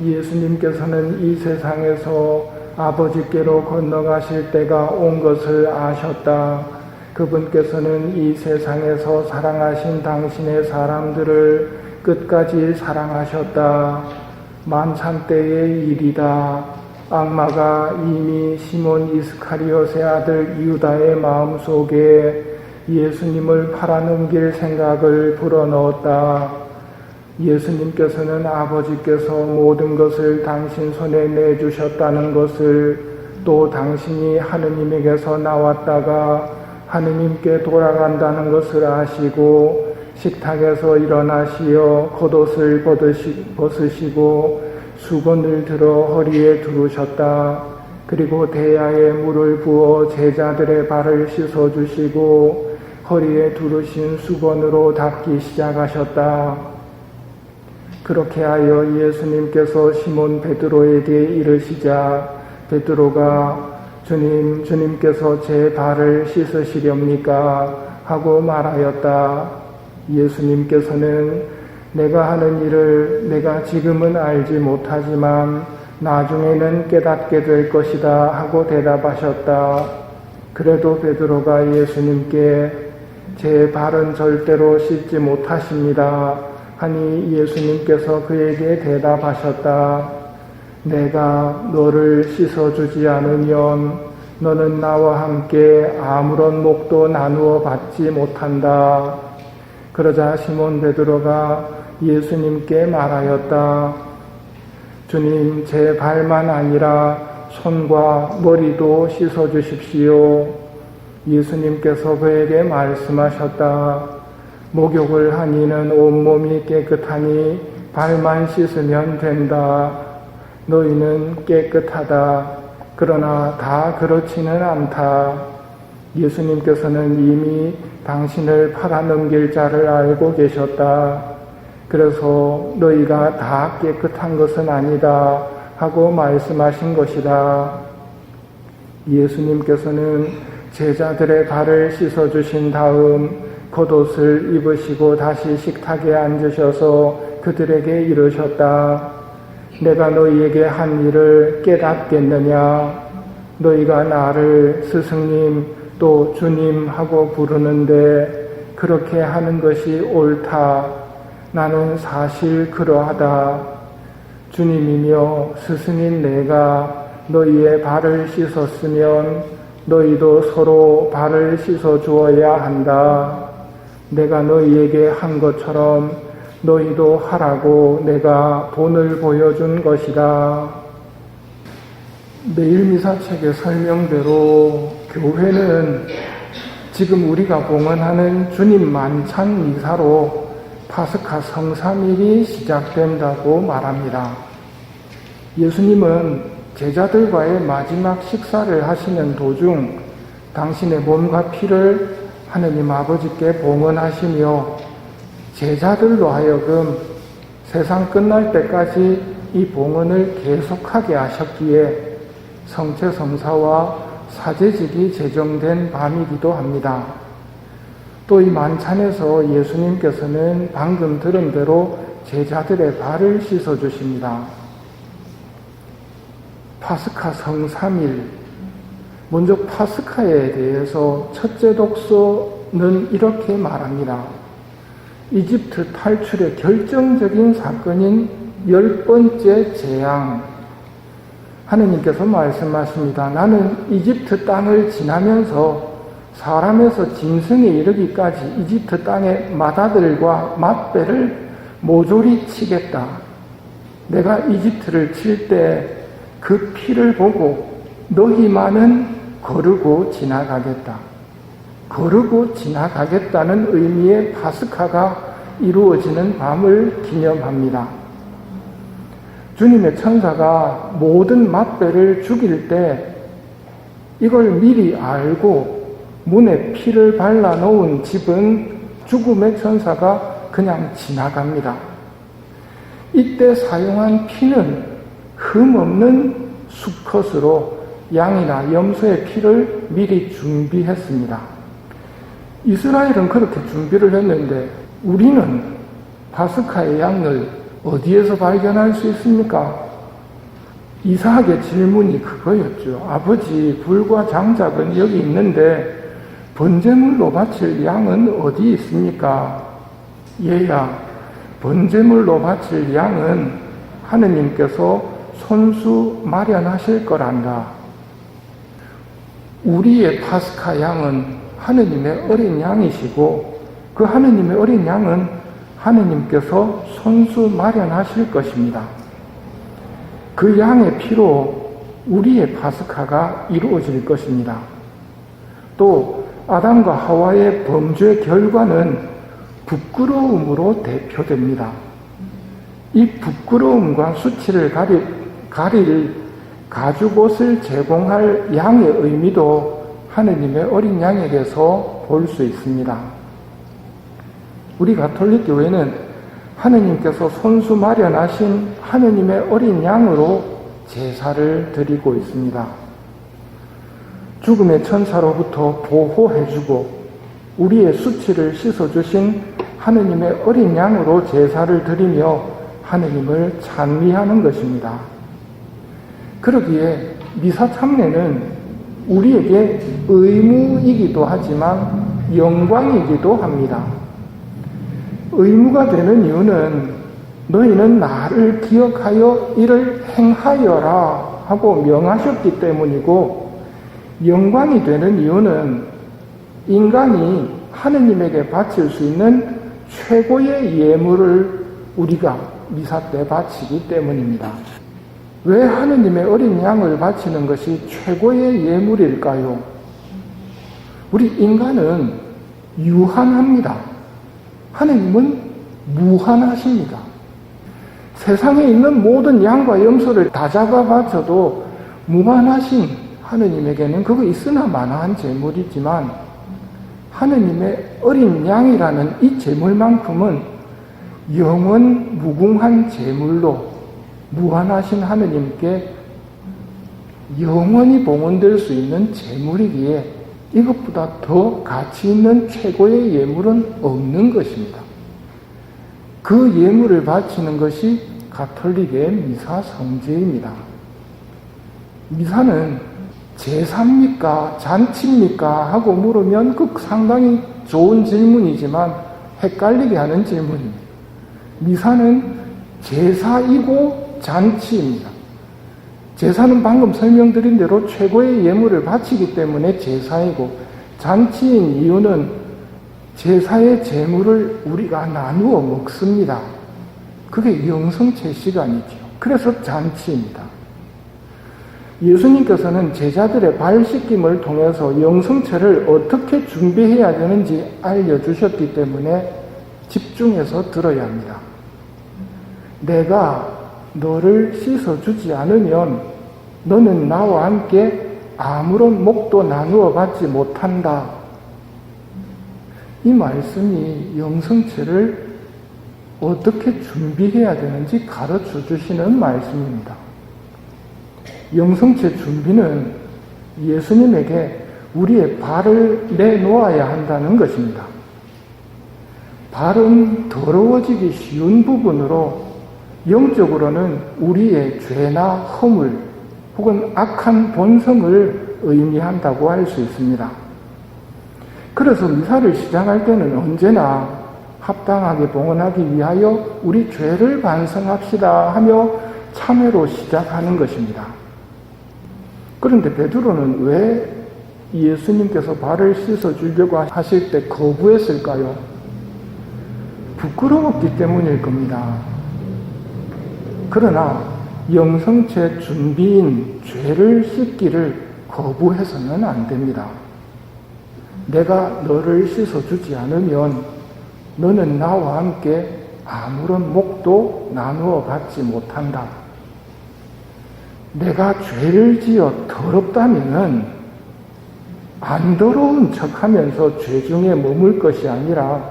예수님께서는 이 세상에서 아버지께로 건너가실 때가 온 것을 아셨다. 그분께서는 이 세상에서 사랑하신 당신의 사람들을 끝까지 사랑하셨다. 만찬 때의 일이다. 악마가 이미 시몬 이스카리ot의 아들 유다의 마음속에 예수님을 팔아넘길 생각을 불어넣었다. 예수님께서는 아버지께서 모든 것을 당신 손에 내주셨다는 것을, 또 당신이 하느님에게서 나왔다가 하느님께 돌아간다는 것을 아시고 식탁에서 일어나시어 겉옷을 벗으시고 수건을 들어 허리에 두르셨다. 그리고 대야에 물을 부어 제자들의 발을 씻어주시고 허리에 두르신 수건으로 닦기 시작하셨다. 그렇게 하여 예수님께서 시몬 베드로에게 이르시자 베드로가 주님께서 제 발을 씻으시렵니까? 하고 말하였다. 예수님께서는 내가 하는 일을 내가 지금은 알지 못하지만 나중에는 깨닫게 될 것이다 하고 대답하셨다. 그래도 베드로가 예수님께 제 발은 절대로 씻지 못하십니다 하니 예수님께서 그에게 대답하셨다. 내가 너를 씻어주지 않으면 너는 나와 함께 아무런 목도 나누어 받지 못한다. 그러자 시몬 베드로가 예수님께 말하였다. 주님, 제 발만 아니라 손과 머리도 씻어주십시오. 예수님께서 그에게 말씀하셨다. 목욕을 한 이는 온몸이 깨끗하니 발만 씻으면 된다. 너희는 깨끗하다. 그러나 다 그렇지는 않다. 예수님께서는 이미 당신을 팔아넘길 자를 알고 계셨다. 그래서 너희가 다 깨끗한 것은 아니다 하고 말씀하신 것이다. 예수님께서는 제자들의 발을 씻어주신 다음 겉옷을 입으시고 다시 식탁에 앉으셔서 그들에게 이르셨다. 내가 너희에게 한 일을 깨닫겠느냐? 너희가 나를 스승님 또 주님 하고 부르는데 그렇게 하는 것이 옳다. 나는 사실 그러하다. 주님이며 스승인 내가 너희의 발을 씻었으면 너희도 서로 발을 씻어 주어야 한다. 내가 너희에게 한 것처럼 너희도 하라고 내가 본을 보여준 것이다. 매일미사책의 설명대로 교회는 지금 우리가 봉헌하는 주님 만찬 미사로 파스카 성삼일이 시작된다고 말합니다. 예수님은 제자들과의 마지막 식사를 하시는 도중 당신의 몸과 피를 하느님 아버지께 봉헌하시며 제자들로 하여금 세상 끝날 때까지 이 봉헌을 계속하게 하셨기에 성체성사와 사제직이 제정된 밤이기도 합니다. 또 이 만찬에서 예수님께서는 방금 들은 대로 제자들의 발을 씻어주십니다. 파스카 성삼일, 먼저 파스카에 대해서 첫째 독서는 이렇게 말합니다. 이집트 탈출의 결정적인 사건인 10번째 재앙. 하느님께서 말씀하십니다. 나는 이집트 땅을 지나면서 사람에서 짐승에 이르기까지 이집트 땅의 마다들과 맛배를 모조리 치겠다. 내가 이집트를 칠 때 그 피를 보고 너희만은 거르고 지나가겠다. 거르고 지나가겠다는 의미의 파스카가 이루어지는 밤을 기념합니다. 주님의 천사가 모든 맛배를 죽일 때 이걸 미리 알고 문에 피를 발라놓은 집은 죽음의 천사가 그냥 지나갑니다. 이때 사용한 피는 흠없는 수컷으로 양이나 염소의 피를 미리 준비했습니다. 이스라엘은 그렇게 준비를 했는데 우리는 파스카의 양을 어디에서 발견할 수 있습니까? 이삭의 질문이 그거였죠. 아버지, 불과 장작은 여기 있는데 번제물로 바칠 양은 어디 있습니까? 얘야, 번제물로 바칠 양은 하느님께서 손수 마련하실 거란다. 우리의 파스카 양은 하느님의 어린 양이시고 그 하느님의 어린 양은 하느님께서 손수 마련하실 것입니다. 그 양의 피로 우리의 파스카가 이루어질 것입니다. 또 아담과 하와의 범죄 결과는 부끄러움으로 대표됩니다. 이 부끄러움과 수치를 가릴 가죽옷을 제공할 양의 의미도 하느님의 어린 양에게서 볼 수 있습니다. 우리 가톨릭 교회는 하느님께서 손수 마련하신 하느님의 어린 양으로 제사를 드리고 있습니다. 죽음의 천사로부터 보호해주고 우리의 수치를 씻어주신 하느님의 어린 양으로 제사를 드리며 하느님을 찬미하는 것입니다. 그러기에 미사 참례는 우리에게 의무이기도 하지만 영광이기도 합니다. 의무가 되는 이유는 너희는 나를 기억하여 이를 행하여라 하고 명하셨기 때문이고, 영광이 되는 이유는 인간이 하느님에게 바칠 수 있는 최고의 예물을 우리가 미사 때 바치기 때문입니다. 왜 하느님의 어린 양을 바치는 것이 최고의 예물일까요? 우리 인간은 유한합니다. 하느님은 무한하십니다. 세상에 있는 모든 양과 염소를 다 잡아 바쳐도 무한하신 하느님에게는 그거 있으나 마나한 재물이지만 하느님의 어린 양이라는 이 재물만큼은 영원 무궁한 재물로 무한하신 하느님께 영원히 봉헌될 수 있는 재물이기에 이것보다 더 가치 있는 최고의 예물은 없는 것입니다. 그 예물을 바치는 것이 가톨릭의 미사 성제입니다. 미사는 제사입니까? 잔치입니까? 하고 물으면 그 상당히 좋은 질문이지만 헷갈리게 하는 질문입니다. 미사는 제사이고 잔치입니다. 제사는 방금 설명드린 대로 최고의 예물을 바치기 때문에 제사이고, 잔치인 이유는 제사의 제물을 우리가 나누어 먹습니다. 그게 영성체 시간이죠. 그래서 잔치입니다. 예수님께서는 제자들의 발 씻김을 통해서 영성체를 어떻게 준비해야 되는지 알려주셨기 때문에 집중해서 들어야 합니다. 내가 너를 씻어주지 않으면 너는 나와 함께 아무런 목도 나누어 받지 못한다. 이 말씀이 영성체를 어떻게 준비해야 되는지 가르쳐 주시는 말씀입니다. 영성체 준비는 예수님에게 우리의 발을 내놓아야 한다는 것입니다. 발은 더러워지기 쉬운 부분으로 영적으로는 우리의 죄나 허물 혹은 악한 본성을 의미한다고 할 수 있습니다. 그래서 미사를 시작할 때는 언제나 합당하게 봉헌하기 위하여 우리 죄를 반성합시다 하며 참회로 시작하는 것입니다. 그런데 베드로는 왜 예수님께서 발을 씻어주려고 하실 때 거부했을까요? 부끄러웠기 때문일 겁니다. 그러나 영성체 준비인 죄를 씻기를 거부해서는 안 됩니다. 내가 너를 씻어주지 않으면 너는 나와 함께 아무런 목도 나누어 받지 못한다. 내가 죄를 지어 더럽다면은 안 더러운 척하면서 죄 중에 머물 것이 아니라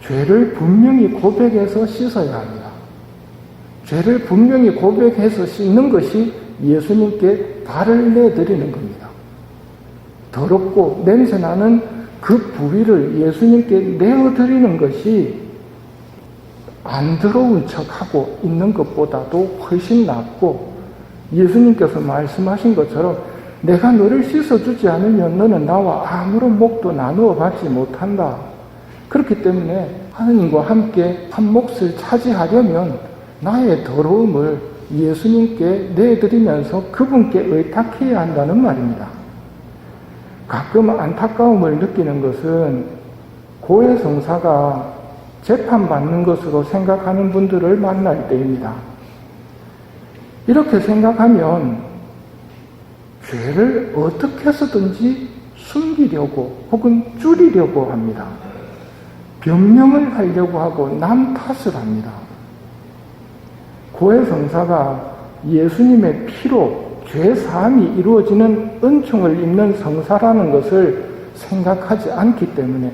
죄를 분명히 고백해서 씻어야 합니다. 죄를 분명히 고백해서 씻는 것이 예수님께 발을 내드리는 겁니다. 더럽고 냄새나는 그 부위를 예수님께 내어드리는 것이 안 들어온 척하고 있는 것보다도 훨씬 낫고, 예수님께서 말씀하신 것처럼 내가 너를 씻어주지 않으면 너는 나와 아무런 목도 나누어 받지 못한다. 그렇기 때문에 하느님과 함께 한 몫을 차지하려면 나의 더러움을 예수님께 내드리면서 그분께 의탁해야 한다는 말입니다. 가끔 안타까움을 느끼는 것은 고해성사가 재판받는 것으로 생각하는 분들을 만날 때입니다. 이렇게 생각하면 죄를 어떻게 해서든지 숨기려고 혹은 줄이려고 합니다. 변명을 하려고 하고 남 탓을 합니다. 고해성사가 예수님의 피로 죄 사함이 이루어지는 은총을 입는 성사라는 것을 생각하지 않기 때문에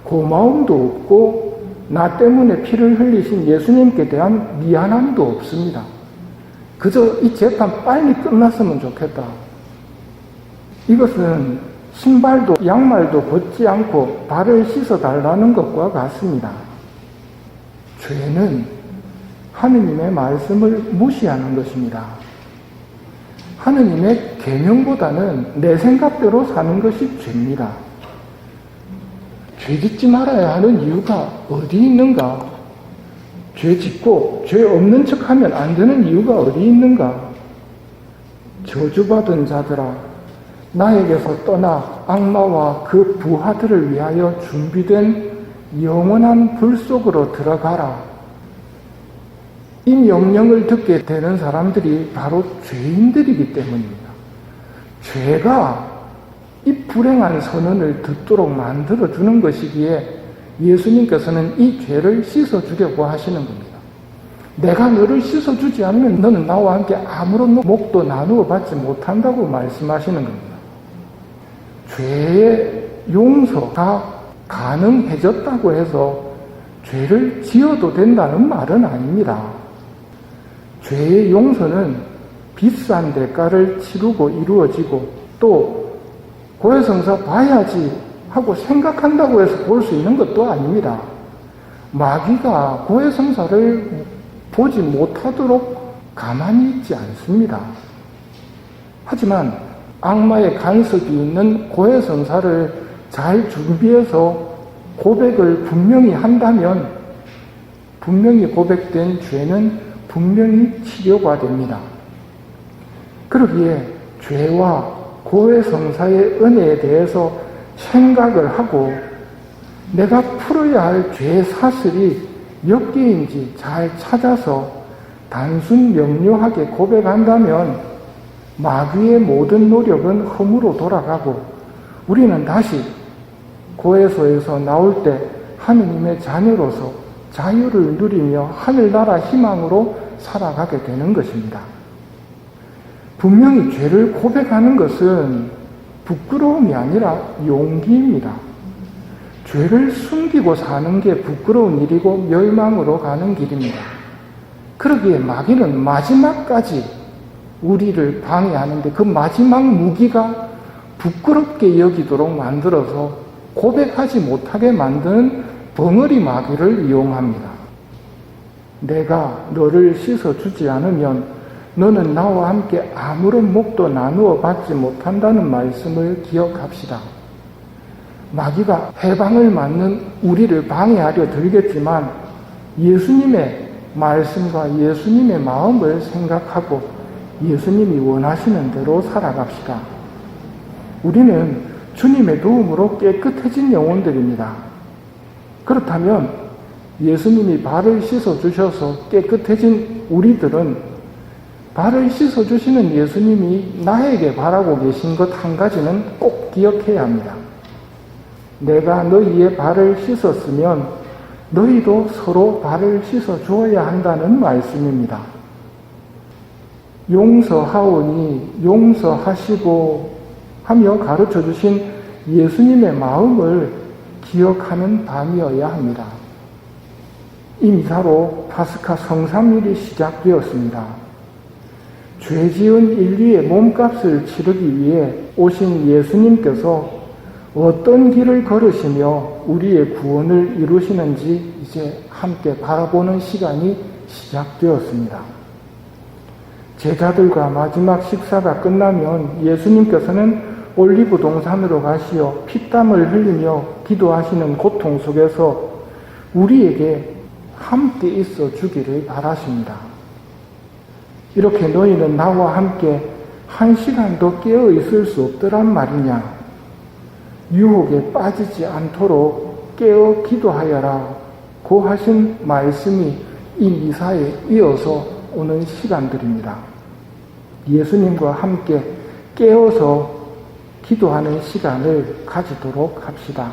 고마움도 없고 나 때문에 피를 흘리신 예수님께 대한 미안함도 없습니다. 그저 이 재판 빨리 끝났으면 좋겠다. 이것은 신발도 양말도 벗지 않고 발을 씻어달라는 것과 같습니다. 죄는 하느님의 말씀을 무시하는 것입니다. 하느님의 계명보다는 내 생각대로 사는 것이 죄입니다. 죄 짓지 말아야 하는 이유가 어디 있는가? 죄 짓고 죄 없는 척하면 안 되는 이유가 어디 있는가? 저주받은 자들아, 나에게서 떠나 악마와 그 부하들을 위하여 준비된 영원한 불 속으로 들어가라. 이 명령을 듣게 되는 사람들이 바로 죄인들이기 때문입니다. 죄가 이 불행한 선언을 듣도록 만들어주는 것이기에 예수님께서는 이 죄를 씻어주려고 하시는 겁니다. 내가 너를 씻어주지 않으면 너는 나와 함께 아무런 목도 나누어 받지 못한다고 말씀하시는 겁니다. 죄의 용서가 가능해졌다고 해서 죄를 지어도 된다는 말은 아닙니다. 죄의 용서는 비싼 대가를 치르고 이루어지고 또 고해성사 봐야지 하고 생각한다고 해서 볼 수 있는 것도 아닙니다. 마귀가 고해성사를 보지 못하도록 가만히 있지 않습니다. 하지만 악마의 간섭이 있는 고해성사를 잘 준비해서 고백을 분명히 한다면 분명히 고백된 죄는 분명히 치료가 됩니다. 그러기에 죄와 고해성사의 은혜에 대해서 생각을 하고 내가 풀어야 할 죄의 사슬이 몇 개인지 잘 찾아서 단순 명료하게 고백한다면 마귀의 모든 노력은 허무로 돌아가고 우리는 다시 고해소에서 나올 때 하느님의 자녀로서 자유를 누리며 하늘나라 희망으로 살아가게 되는 것입니다. 분명히 죄를 고백하는 것은 부끄러움이 아니라 용기입니다. 죄를 숨기고 사는 게 부끄러운 일이고 멸망으로 가는 길입니다. 그러기에 마귀는 마지막까지 우리를 방해하는데 그 마지막 무기가 부끄럽게 여기도록 만들어서 고백하지 못하게 만드는 벙어리 마귀를 이용합니다. 내가 너를 씻어주지 않으면 너는 나와 함께 아무런 목도 나누어 받지 못한다는 말씀을 기억합시다. 마귀가 해방을 맞는 우리를 방해하려 들겠지만 예수님의 말씀과 예수님의 마음을 생각하고 예수님이 원하시는 대로 살아갑시다. 우리는 주님의 도움으로 깨끗해진 영혼들입니다. 그렇다면 예수님이 발을 씻어주셔서 깨끗해진 우리들은 발을 씻어주시는 예수님이 나에게 바라고 계신 것 한 가지는 꼭 기억해야 합니다. 내가 너희의 발을 씻었으면 너희도 서로 발을 씻어주어야 한다는 말씀입니다. 용서하오니 용서하시고 하며 가르쳐 주신 예수님의 마음을 기억하는 밤이어야 합니다. 이 미사로 파스카 성삼일이 시작되었습니다. 죄 지은 인류의 몸값을 치르기 위해 오신 예수님께서 어떤 길을 걸으시며 우리의 구원을 이루시는지 이제 함께 바라보는 시간이 시작되었습니다. 제자들과 마지막 식사가 끝나면 예수님께서는 올리브 동산으로 가시어 피땀을 흘리며 기도하시는 고통 속에서 우리에게 함께 있어 주기를 바라십니다. 이렇게 너희는 나와 함께 한 시간도 깨어 있을 수 없더란 말이냐? 유혹에 빠지지 않도록 깨어 기도하여라 고 하신 말씀이 이 미사에 이어서 오는 시간들입니다. 예수님과 함께 깨어서 기도하는 시간을 가지도록 합시다.